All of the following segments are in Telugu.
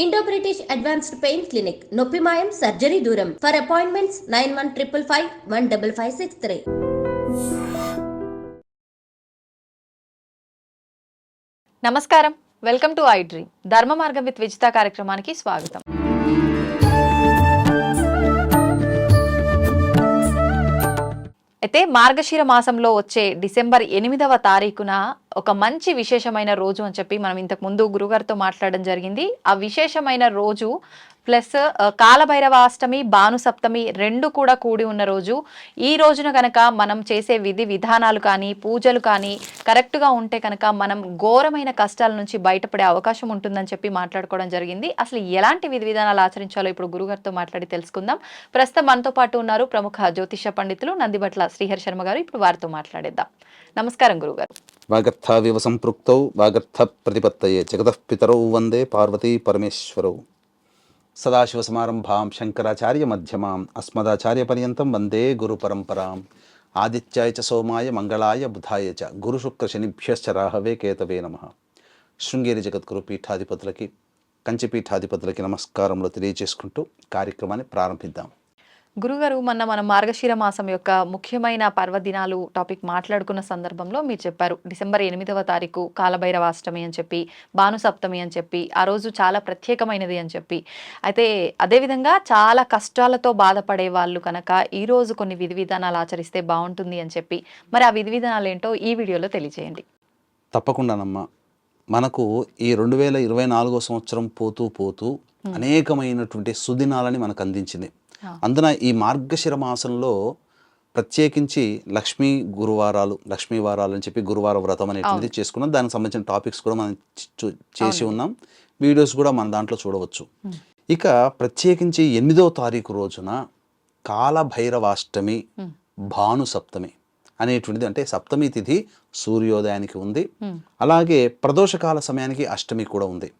Indo British advanced pain clinic నొప్పి మాయం సర్జరీ దూరం. For appointments 9155515563. నమస్కారం, వెల్కమ్ టు ఐ డ్రీమ్. ధర్మ మార్గం విత్ విజిత కార్యక్రమానికి స్వాగతం. అయితే మార్గశిర మాసంలో వచ్చే డిసెంబర్ 8వ తారీఖున ఒక మంచి విశేషమైన రోజు అని చెప్పి మనం ఇంతకు ముందు గురుగారితో మాట్లాడడం జరిగింది. ఆ విశేషమైన రోజు ప్లస్ కాలభైరవాష్టమి, భానుసప్తమి రెండు కూడా కూడి ఉన్న రోజు. ఈ రోజున కనుక మనం చేసే విధి విధానాలు కానీ పూజలు కానీ కరెక్ట్గా ఉంటే కనుక మనం ఘోరమైన కష్టాల నుంచి బయటపడే అవకాశం ఉంటుందని చెప్పి మాట్లాడుకోవడం జరిగింది. అసలు ఎలాంటి విధి విధానాలు ఆచరించాలో ఇప్పుడు గురుగారితో మాట్లాడి తెలుసుకుందాం. ప్రస్తుతం మనతో పాటు ఉన్నారు ప్రముఖ జ్యోతిష పండితులు నందిబట్ల శ్రీహరి శర్మ గారు. ఇప్పుడు వారితో మాట్లాడేద్దాం. నమస్కారం గురుగారు. వాగర్థావివ సంపృక్తౌ వాగర్థ ప్రతిపత్తయే జగతః పితరౌ వందే పార్వతీ పరమేశ్వరౌ. సదాశివసమారంభాం శంకరాచార్య మధ్యమాం అస్మదాచార్య పర్యంతం వందే గురు పరంపరాం. ఆదిత్యాయ చ సోమాయ మంగళాయ బుధాయ చ గురుశుక్ర శనిభ్యశ్చ రాహవే కేతవే నమః. శృంగేరి జగద్గురు పీఠాధిపతులకి, కంచి పీఠాధిపతులకి నమస్కారములు తెలియజేసుకుంటూ కార్యక్రమాన్ని ప్రారంభిద్దాం. గురుగారు, మన మార్గశిర మాసం యొక్క ముఖ్యమైన పర్వదినాలు టాపిక్ మాట్లాడుకున్న సందర్భంలో మీరు చెప్పారు డిసెంబర్ 8వ తారీఖు కాలభైరవాష్టమి అని చెప్పి, భానుసప్తమి అని చెప్పి, ఆ రోజు చాలా ప్రత్యేకమైనది అని చెప్పి. అయితే అదేవిధంగా చాలా కష్టాలతో బాధపడే వాళ్ళు కనుక ఈరోజు కొన్ని విధి విధానాలు ఆచరిస్తే బాగుంటుంది అని చెప్పి, మరి ఆ విధి విధానాలు ఏంటో ఈ వీడియోలో తెలియజేయండి. తప్పకుండానమ్మా. మనకు ఈ 2024 సంవత్సరం పోతూ పోతూ అనేకమైనటువంటి సుదినాలని మనకు అందించింది. అందున ఈ మార్గశిర మాసంలో ప్రత్యేకించి లక్ష్మీ వారాలు అని చెప్పి గురువార వ్రతం అనేటువంటిది చేసుకున్నాం. దానికి సంబంధించిన టాపిక్స్ కూడా మనం చేసి ఉన్నాం, వీడియోస్ కూడా మన దాంట్లో చూడవచ్చు. ఇక ప్రత్యేకించి 8వ తారీఖు రోజున కాలభైరవాష్టమి, భానుసప్తమి అనేటువంటిది, అంటే సప్తమి తిథి సూర్యోదయానికి ఉంది, అలాగే ప్రదోషకాల సమయానికి అష్టమి కూడా ఉంది.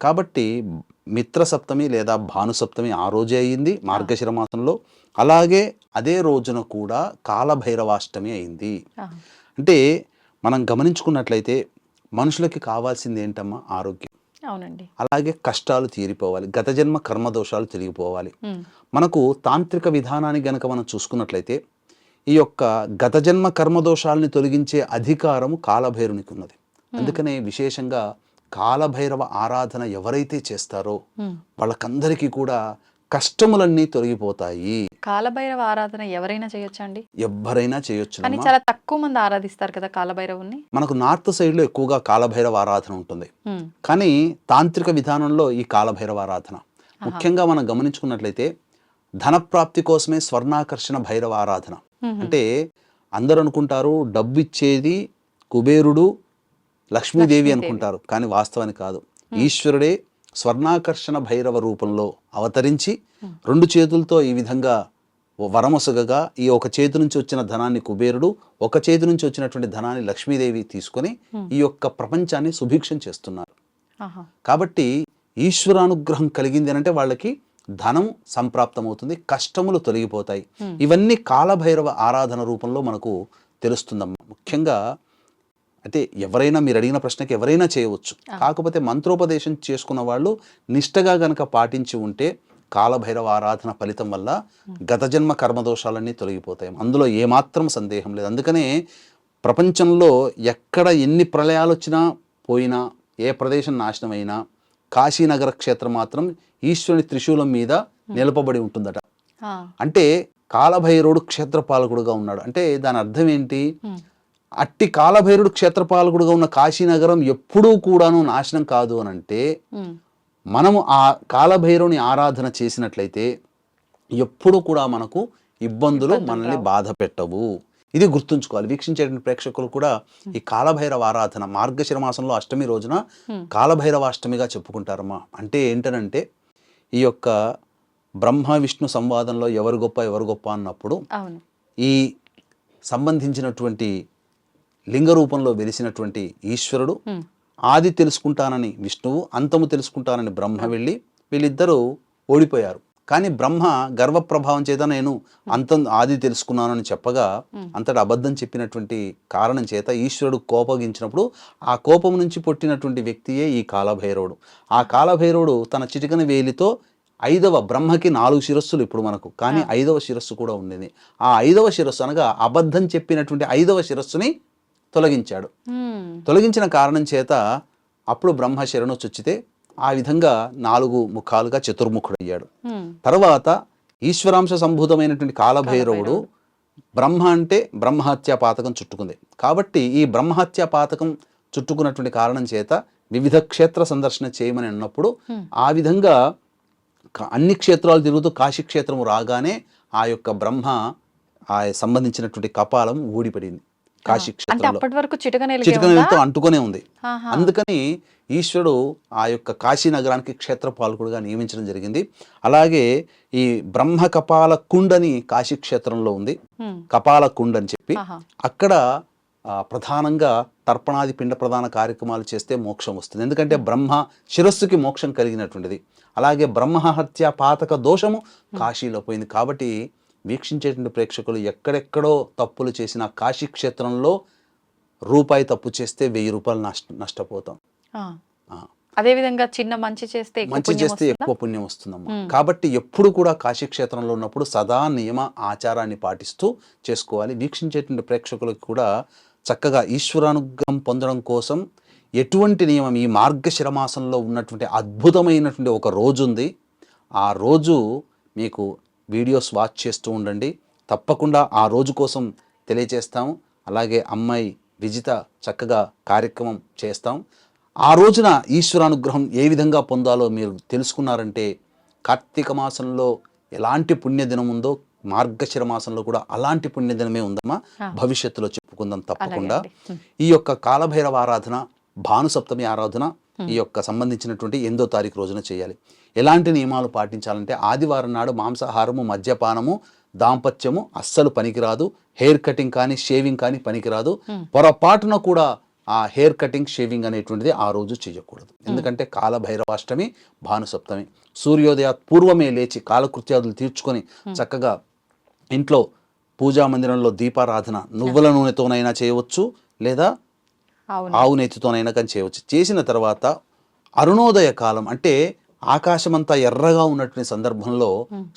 కాబట్టి మిత్ర సప్తమి లేదా భానుసప్తమి ఆ రోజే అయింది మార్గశిర మాసంలో. అలాగే అదే రోజున కూడా కాలభైరవాష్టమి అయింది. అంటే మనం గమనించుకున్నట్లయితే మనుషులకి కావాల్సింది ఏంటమ్మా? ఆరోగ్యం. అవునండి. అలాగే కష్టాలు తీరిపోవాలి, గత జన్మ కర్మదోషాలు తిరిగిపోవాలి. మనకు తాంత్రిక విధానాన్ని గనక మనం చూసుకున్నట్లయితే ఈ యొక్క గత జన్మ కర్మదోషాలని తొలగించే అధికారము కాలభైరునికి ఉన్నది. అందుకనే విశేషంగా కాలభైరవ ఆరాధన ఎవరైతే చేస్తారో వాళ్ళకందరికీ కూడా కష్టములన్నీ తొలగిపోతాయి. కాలభైరవ ఆరాధన ఎవరైనా చేయొచ్చండి? ఎవరైనా చేయొచ్చు, కానీ చాలా తక్కువ మంది ఆరాధిస్తారు కదా కాలభైరవుని. మనకు నార్త్ సైడ్ లో ఎక్కువగా కాలభైరవ ఆరాధన ఉంటుంది, కానీ తాంత్రిక విధానంలో ఈ కాలభైరవ ఆరాధన ముఖ్యంగా మనం గమనించుకున్నట్లయితే ధనప్రాప్తి కోసమే స్వర్ణాకర్షణ భైరవ ఆరాధన. అంటే అందరూ అనుకుంటారు డబ్బు ఇచ్చేది కుబేరుడు, లక్ష్మీదేవి అనుకుంటారు, కానీ వాస్తవానికి కాదు. ఈశ్వరుడే స్వర్ణాకర్షణ భైరవ రూపంలో అవతరించి 2 చేతులతో ఈ విధంగా వరమొసగగా ఈ ఒక చేతి నుంచి వచ్చిన ధనాన్ని కుబేరుడు, ఒక చేతి నుంచి వచ్చినటువంటి ధనాన్ని లక్ష్మీదేవి తీసుకొని ఈ యొక్క ప్రపంచాన్ని సుభిక్షం చేస్తున్నారు. కాబట్టి ఈశ్వరానుగ్రహం కలిగింది అంటే వాళ్ళకి ధనం సంప్రాప్తమవుతుంది, కష్టములు తొలగిపోతాయి. ఇవన్నీ కాలభైరవ ఆరాధన రూపంలో మనకు తెలుస్తుందమ్మా. ముఖ్యంగా అయితే ఎవరైనా, మీరు అడిగిన ప్రశ్నకి ఎవరైనా చేయవచ్చు, కాకపోతే మంత్రోపదేశం చేసుకున్న వాళ్ళు నిష్టగా గనక పాటించి ఉంటే కాలభైరవ ఆరాధన ఫలితం వల్ల గత జన్మ కర్మదోషాలన్నీ తొలగిపోతాయి. అందులో ఏమాత్రం సందేహం లేదు. అందుకనే ప్రపంచంలో ఎక్కడ ఎన్ని ప్రళయాలు వచ్చినా పోయినా, ఏ ప్రదేశం నాశనం అయినా కాశీనగర క్షేత్రం మాత్రం ఈశ్వరుని త్రిశూలం మీద నిలపబడి ఉంటుందట. అంటే కాలభైరవుడు క్షేత్రపాలకుడుగా ఉన్నాడు. అంటే దాని అర్థం ఏంటి? అట్టి కాలభైరుడు క్షేత్రపాలకుడుగా ఉన్న కాశీనగరం ఎప్పుడూ కూడాను నాశనం కాదు అని అంటే, మనము ఆ కాలభైరవుని ఆరాధన చేసినట్లయితే ఎప్పుడు కూడా మనకు ఇబ్బందులు మనల్ని బాధ పెట్టవు. ఇది గుర్తుంచుకోవాలి. వీక్షించేటువంటి ప్రేక్షకులు కూడా ఈ కాలభైరవ ఆరాధన మార్గశిర మాసంలో అష్టమి రోజున కాలభైరవాష్టమిగా చెప్పుకుంటారమ్మా. అంటే ఏంటనంటే ఈ యొక్క బ్రహ్మ విష్ణు సంవాదంలో ఎవరు గొప్ప అన్నప్పుడు ఈ సంబంధించినటువంటి లింగ రూపంలో వెలిసినటువంటి ఈశ్వరుడు ఆది తెలుసుకుంటానని విష్ణువు, అంతము తెలుసుకుంటానని బ్రహ్మ వెళ్ళి వీళ్ళిద్దరూ ఓడిపోయారు. కానీ బ్రహ్మ గర్వప్రభావం చేత నేను అంతం ఆది తెలుసుకున్నాను అని చెప్పగా అంతటా అబద్ధం చెప్పినటువంటి కారణం చేత ఈశ్వరుడు కోపగించినప్పుడు ఆ కోపం నుంచి పుట్టినటువంటి వ్యక్తియే ఈ కాలభైరవుడు. ఆ కాలభైరవుడు తన చిటికన వేలితో 5వ బ్రహ్మకి 4 శిరస్సులు ఇప్పుడు మనకు, కానీ 5వ శిరస్సు కూడా ఉండేది. ఆ 5వ శిరస్సు అనగా అబద్ధం చెప్పినటువంటి 5వ శిరస్సుని తొలగించాడు. తొలగించిన కారణం చేత అప్పుడు బ్రహ్మ శరణు చొచ్చితే ఆ విధంగా 4 ముఖాలుగా చతుర్ముఖుడయ్యాడు. తర్వాత ఈశ్వరాంశ సంభూతమైనటువంటి కాలభైరవుడు బ్రహ్మ అంటే బ్రహ్మహత్యా పాతకం చుట్టుకుంది. కాబట్టి ఈ బ్రహ్మహత్యా పాతకం చుట్టుకున్నటువంటి కారణం చేత వివిధ క్షేత్ర సందర్శన చేయమని అన్నప్పుడు ఆ విధంగా అన్ని క్షేత్రాలు తిరుగుతూ కాశీ క్షేత్రము రాగానే ఆ యొక్క బ్రహ్మ ఆ సంబంధించినటువంటి కపాలం ఊడిపడింది. కాశీ క్షేత్రంలో చిటికనేలతో అంటుకునే ఉంది. అందుకని ఈశ్వరుడు ఆ యొక్క కాశీ నగరానికి క్షేత్రపాలకుడుగా నియమించడం జరిగింది. అలాగే ఈ బ్రహ్మ కపాల కుండని కాశీ క్షేత్రంలో ఉంది, కపాల కుండ అని చెప్పి. అక్కడ ప్రధానంగా తర్పణాది పిండ ప్రధాన కార్యక్రమాలు చేస్తే మోక్షం వస్తుంది. ఎందుకంటే బ్రహ్మ శిరస్సుకి మోక్షం కలిగినటువంటిది. అలాగే బ్రహ్మహత్య పాతక దోషము కాశీలో పోయింది. కాబట్టి వీక్షించేటువంటి ప్రేక్షకులు ఎక్కడెక్కడో తప్పులు చేసిన కాశీ క్షేత్రంలో రూపాయి తప్పు చేస్తే 1000 రూపాయలు నష్టపోతాం. అదేవిధంగా చిన్న మంచి చేస్తే ఎక్కువ పుణ్యం వస్తుందమ్మా. కాబట్టి ఎప్పుడు కూడా కాశీ క్షేత్రంలో ఉన్నప్పుడు సదా నియమ ఆచారాన్ని పాటిస్తూ చేసుకోవాలి. వీక్షించేటువంటి ప్రేక్షకులకు కూడా చక్కగా ఈశ్వరానుగ్రహం పొందడం కోసం ఎటువంటి నియమం, ఈ మార్గశిర మాసంలో ఉన్నటువంటి అద్భుతమైనటువంటి ఒక రోజు ఉంది. ఆ రోజు మీకు వీడియోస్ వాచ్ చేస్తూ ఉండండి. తప్పకుండా ఆ రోజు కోసం తెలియజేస్తాం. అలాగే అమ్మాయి విజిత చక్కగా కార్యక్రమం చేస్తాం. ఆ రోజున ఈశ్వరానుగ్రహం ఏ విధంగా పొందాలో మీరు తెలుసుకున్నారంటే కార్తీక మాసంలో ఎలాంటి పుణ్యదినం ఉందో మార్గశిర మాసంలో కూడా అలాంటి పుణ్యదినమే ఉందమ్మా. భవిష్యత్తులో చెప్పుకుందాం తప్పకుండా. ఈ యొక్క కాలభైరవ ఆరాధన, భాను సప్తమి ఆరాధన ఈ యొక్క సంబంధించినటువంటి 8వ తారీఖు రోజున చేయాలి. ఎలాంటి నియమాలు పాటించాలంటే ఆదివారం నాడు మాంసాహారము, మద్యపానము, దాంపత్యము అస్సలు పనికిరాదు. హెయిర్ కటింగ్ కానీ షేవింగ్ కానీ పనికిరాదు. పొరపాటున కూడా ఆ హెయిర్ కటింగ్ షేవింగ్ అనేటువంటిది ఆ రోజు చేయకూడదు. ఎందుకంటే కాలభైరవాష్టమి, భానుసప్తమి. సూర్యోదయ పూర్వమే లేచి కాలకృత్యాదులు తీర్చుకొని చక్కగా ఇంట్లో పూజా మందిరంలో దీపారాధన నువ్వుల నూనెతోనైనా చేయవచ్చు, లేదా ఆవు నెత్తితోనైనా కానీ చేయవచ్చు. చేసిన తర్వాత అరుణోదయ కాలం అంటే ఆకాశమంతా ఎర్రగా ఉన్నటువంటి సందర్భంలో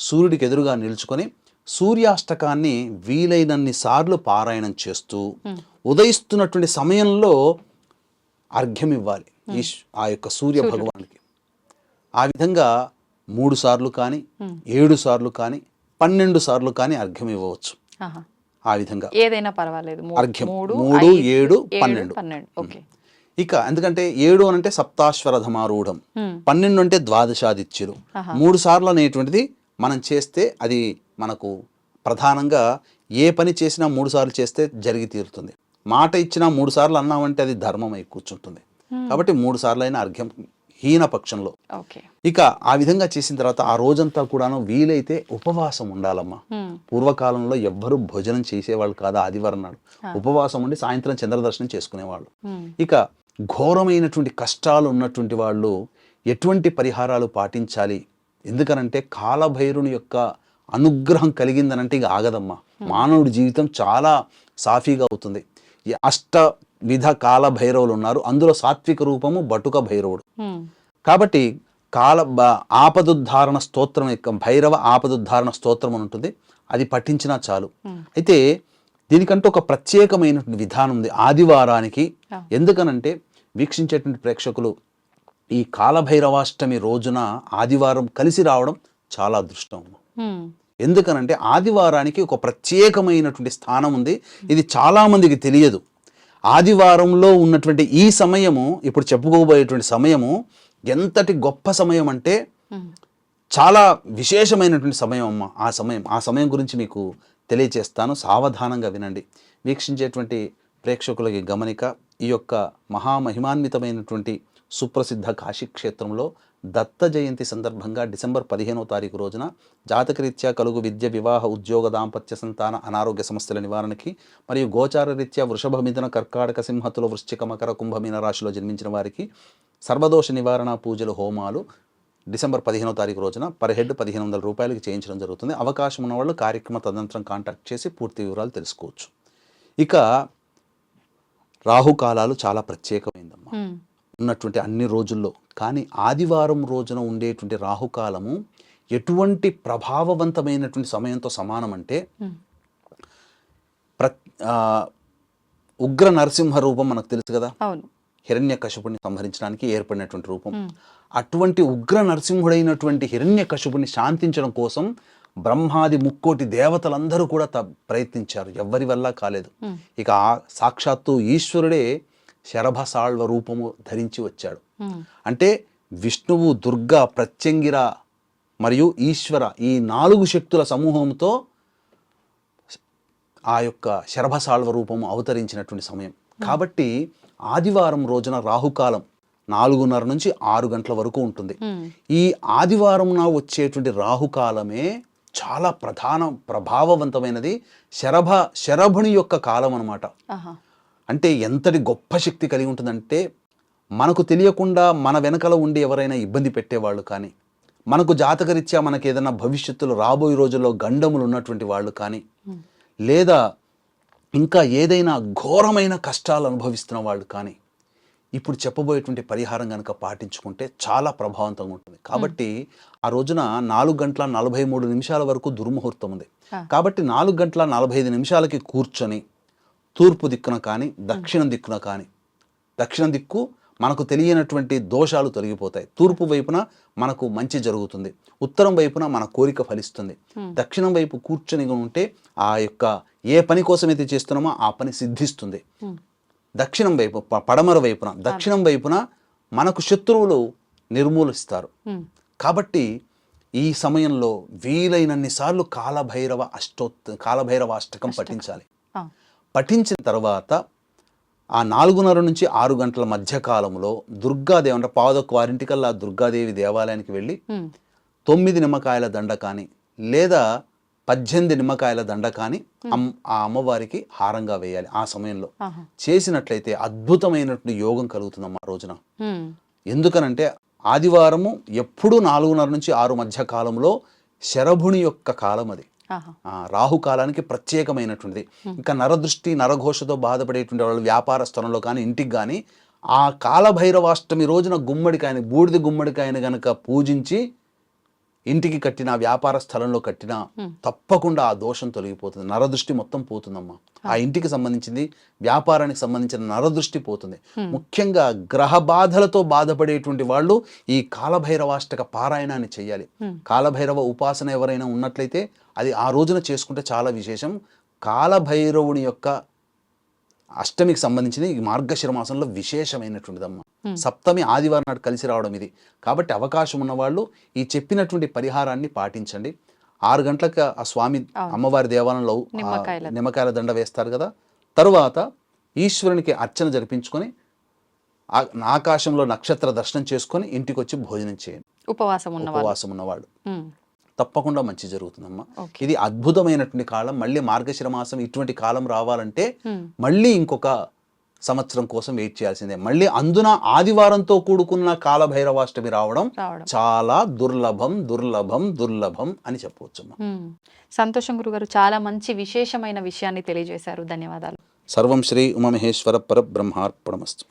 సూర్యుడికి ఎదురుగా నిలుచుకొని సూర్యాష్టకాన్ని వీలైనన్ని సార్లు పారాయణం చేస్తూ ఉదయిస్తున్నటువంటి సమయంలో అర్ఘ్యం ఇవ్వాలి ఆ యొక్క సూర్య భగవానికి. ఆ విధంగా 3 సార్లు కానీ 7 సార్లు కానీ 12 సార్లు కానీ అర్ఘ్యం ఇవ్వవచ్చు. ఆ విధంగా ఏదైనా పర్వాలేదు. అర్ఘ్యం 3, 7, 12. ఇక ఎందుకంటే 7 అంటే సప్తాశ్వరథమారూఢం, 12 అంటే ద్వాదశాదిత్యులు. 3 సార్లు అనేటువంటిది మనం చేస్తే అది మనకు ప్రధానంగా ఏ పని చేసినా 3 సార్లు చేస్తే జరిగి తీరుతుంది. మాట ఇచ్చినా 3 సార్లు అన్నామంటే అది ధర్మం అయి కూర్చుంటుంది. కాబట్టి 3 సార్లు అయినా అర్ఘ్యం హీన పక్షంలో. ఇక ఆ విధంగా చేసిన తర్వాత ఆ రోజంతా కూడాను వీలైతే ఉపవాసం ఉండాలమ్మా. పూర్వకాలంలో ఎవ్వరూ భోజనం చేసేవాళ్ళు కాదు. ఆదివారం నాడు ఉపవాసం ఉండి సాయంత్రం చంద్రదర్శనం చేసుకునేవాళ్ళు. ఇక ఘోరమైనటువంటి కష్టాలు ఉన్నటువంటి వాళ్ళు ఎటువంటి పరిహారాలు పాటించాలి? ఎందుకనంటే కాలభైరుని యొక్క అనుగ్రహం కలిగిందనంటే ఇక ఆగదమ్మా. మానవుడి జీవితం చాలా సాఫీగా అవుతుంది. 8 విధ కాల భైరవులు ఉన్నారు. అందులో సాత్విక రూపము బటుక భైరవుడు. కాబట్టి ఆపదుద్ధారణ స్తోత్రం యొక్క భైరవ ఆపదుద్ధారణ స్తోత్రం అని ఉంటుంది, అది పఠించినా చాలు. అయితే దీనికంటూ ఒక ప్రత్యేకమైనటువంటి విధానం ఉంది ఆదివారానికి. ఎందుకనంటే వీక్షించేటువంటి ప్రేక్షకులు ఈ కాలభైరవాష్టమి రోజున ఆదివారం కలిసి రావడం చాలా అదృష్టం. ఎందుకనంటే ఆదివారానికి ఒక ప్రత్యేకమైనటువంటి స్థానం ఉంది. ఇది చాలా మందికి తెలియదు. ఆదివారంలో ఉన్నటువంటి ఈ సమయము, ఇప్పుడు చెప్పుకోబోయేటువంటి సమయము ఎంతటి గొప్ప సమయం అంటే చాలా విశేషమైనటువంటి సమయం అమ్మ. ఆ సమయం గురించి మీకు తెలియచేస్తాను, సావధానంగా వినండి. వీక్షించేటువంటి ప్రేక్షకులకి గమనిక, ఈ యొక్క మహామహిమాన్వితమైనటువంటి సుప్రసిద్ధ కాశీక్షేత్రంలో దత్త జయంతి సందర్భంగా డిసెంబర్ 15వ తారీఖు రోజున జాతకరీత్యా కలుగు విద్య, వివాహ, ఉద్యోగ, దాంపత్య, సంతాన, అనారోగ్య సమస్యల నివారణకి మరియు గోచార రీత్యా వృషభ, మిథున, కర్కాటక, సింహతుల, వృశ్చిక, మకర, కుంభ, మీన రాశిలో జన్మించిన వారికి సర్వదోష నివారణ పూజలు, హోమాలు డిసెంబర్ 15వ తారీఖు రోజున పర్ హెడ్ 1500 రూపాయలకి చేయించడం జరుగుతుంది. అవకాశం ఉన్న వాళ్ళు కార్యక్రమ తదనంతరం కాంటాక్ట్ చేసి పూర్తి వివరాలు తెలుసుకోవచ్చు. ఇక రాహుకాలాలు చాలా ప్రత్యేకమైందమ్మా ఉన్నటువంటి అన్ని రోజుల్లో. కానీ ఆదివారం రోజున ఉండేటువంటి రాహుకాలము ఎటువంటి ప్రభావవంతమైనటువంటి సమయంతో సమానం అంటే ఉగ్ర నరసింహ రూపం మనకు తెలుసు కదా, హిరణ్యకశిపుని సంహరించడానికి ఏర్పడినటువంటి రూపం. అటువంటి ఉగ్ర నరసింహుడైనటువంటి హిరణ్యకశిపుని శాంతించడం కోసం బ్రహ్మాది ముక్కోటి దేవతలందరూ కూడా ప్రయత్నించారు, ఎవ్వరి వల్ల కాలేదు. ఇక సాక్షాత్తు ఈశ్వరుడే శరభసాళ్వ రూపము ధరించి వచ్చాడు. అంటే విష్ణువు, దుర్గా, ప్రత్యంగిర మరియు ఈశ్వర ఈ 4 శక్తుల సమూహంతో ఆ యొక్క శరభసాళ్వ రూపము అవతరించినటువంటి సమయం. కాబట్టి ఆదివారం రోజున రాహుకాలం 4:30 నుంచి 6 గంటల వరకు ఉంటుంది. ఈ ఆదివారం వచ్చేటువంటి రాహుకాలమే చాలా ప్రభావవంతమైనది. శరభుని యొక్క కాలం అన్నమాట. అంటే ఎంతటి గొప్ప శక్తి కలిగి ఉంటుందంటే మనకు తెలియకుండా మన వెనకల ఉండి ఎవరైనా ఇబ్బంది పెట్టేవాళ్ళు కానీ, మనకు జాతకరీత్యా మనకి ఏదైనా భవిష్యత్తులో రాబోయే రోజుల్లో గండములు ఉన్నటువంటి వాళ్ళు కానీ, లేదా ఇంకా ఏదైనా ఘోరమైన కష్టాలు అనుభవిస్తున్న వాళ్ళు కానీ ఇప్పుడు చెప్పబోయేటువంటి పరిహారం కనుక పాటించుకుంటే చాలా ప్రభావవంతంగా ఉంటుంది. కాబట్టి ఆ రోజున 4:43 వరకు దుర్ముహూర్తం ఉంది. కాబట్టి 4:45 కూర్చొని తూర్పు దిక్కున కానీ దక్షిణ దిక్కున కానీ, దక్షిణ దిక్కు మనకు తెలియనటువంటి దోషాలు తొలగిపోతాయి, తూర్పు వైపున మనకు మంచి జరుగుతుంది, ఉత్తరం వైపున మన కోరిక ఫలిస్తుంది. దక్షిణం వైపు కూర్చొని ఉంటే ఆ యొక్క ఏ పని కోసమైతే చేస్తున్నామో ఆ పని సిద్ధిస్తుంది. దక్షిణం వైపు పడమర వైపున దక్షిణం వైపున మనకు శత్రువులు నిర్మూలిస్తారు. కాబట్టి ఈ సమయంలో వీలైనన్ని సార్లు కాలభైరవ అష్టకం పఠించాలి. పఠించిన తర్వాత ఆ 4:30 నుంచి 6 గంటల మధ్య కాలంలో దుర్గాదేవి అంటే పాదొక్క వారింటికల్లా దుర్గాదేవి దేవాలయానికి వెళ్ళి 9 నిమ్మకాయల దండ కానీ లేదా 18 నిమ్మకాయల దండ కానీ ఆ అమ్మవారికి హారంగా వేయాలి. ఆ సమయంలో చేసినట్లయితే అద్భుతమైనటువంటి యోగం కలుగుతుందమ్మా ఆ రోజున. ఎందుకనంటే ఆదివారము ఎప్పుడు 4:30 నుంచి 6 మధ్య కాలంలో శరభుని యొక్క కాలం అది. రాహుకాలానికి ప్రత్యేకమైనటువంటిది. ఇంకా నరదృష్టి నరఘోషతో బాధపడేటువంటి వాళ్ళు వ్యాపార స్థలంలో కానీ ఇంటికి కానీ ఆ కాలభైరవాష్టమి రోజున గుమ్మడికాయని, బూడిద గుమ్మడికాయని గనక పూజించి ఇంటికి కట్టిన, వ్యాపార స్థలంలో కట్టినా తప్పకుండా ఆ దోషం తొలగిపోతుంది, నరదృష్టి మొత్తం పోతుందమ్మా. ఆ ఇంటికి సంబంధించింది, వ్యాపారానికి సంబంధించిన నరదృష్టి పోతుంది. ముఖ్యంగా గ్రహ బాధలతో బాధపడేటువంటి వాళ్ళు ఈ కాలభైరవాష్టక పారాయణాన్ని చేయాలి. కాలభైరవ ఉపాసన ఎవరైనా ఉన్నట్లయితే అది ఆ రోజున చేసుకుంటే చాలా విశేషం. కాలభైరవుని యొక్క అష్టమికి సంబంధించిన ఈ మార్గశిర మాసంలో విశేషమైనటువంటిదమ్మా. సప్తమి ఆదివారం నాడు కలిసి రావడం ఇది. కాబట్టి అవకాశం ఉన్నవాళ్ళు ఈ చెప్పినటువంటి పరిహారాన్ని పాటించండి. 6 గంటలకు ఆ స్వామి అమ్మవారి దేవాలయంలో నిమ్మకాయల దండ వేస్తారు కదా, తరువాత ఈశ్వరునికి అర్చన జరిపించుకొని ఆకాశంలో నక్షత్ర దర్శనం చేసుకొని ఇంటికి వచ్చి భోజనం చేయండి. ఉపవాసం ఉన్నవాళ్ళు తప్పకుండా మంచి జరుగుతుందమ్మా. ఇది అద్భుతమైనటువంటి కాలం. మళ్ళీ మార్గశిర మాసం ఇటువంటి కాలం రావాలంటే మళ్ళీ ఇంకొక సంవత్సరం కోసం వెయిట్ చేయాల్సిందే. మళ్ళీ అందున ఆదివారంతో కూడుకున్న కాలభైరవాష్టమి రావడం చాలా దుర్లభం అని చెప్పవచ్చమ్మా. సంతోషం గురుగారు, చాలా మంచి విశేషమైన విషయాన్ని తెలియజేశారు. ధన్యవాదాలు. సర్వం శ్రీ ఉమామహేశ్వర పరబ్రహ్మార్పణమస్తు.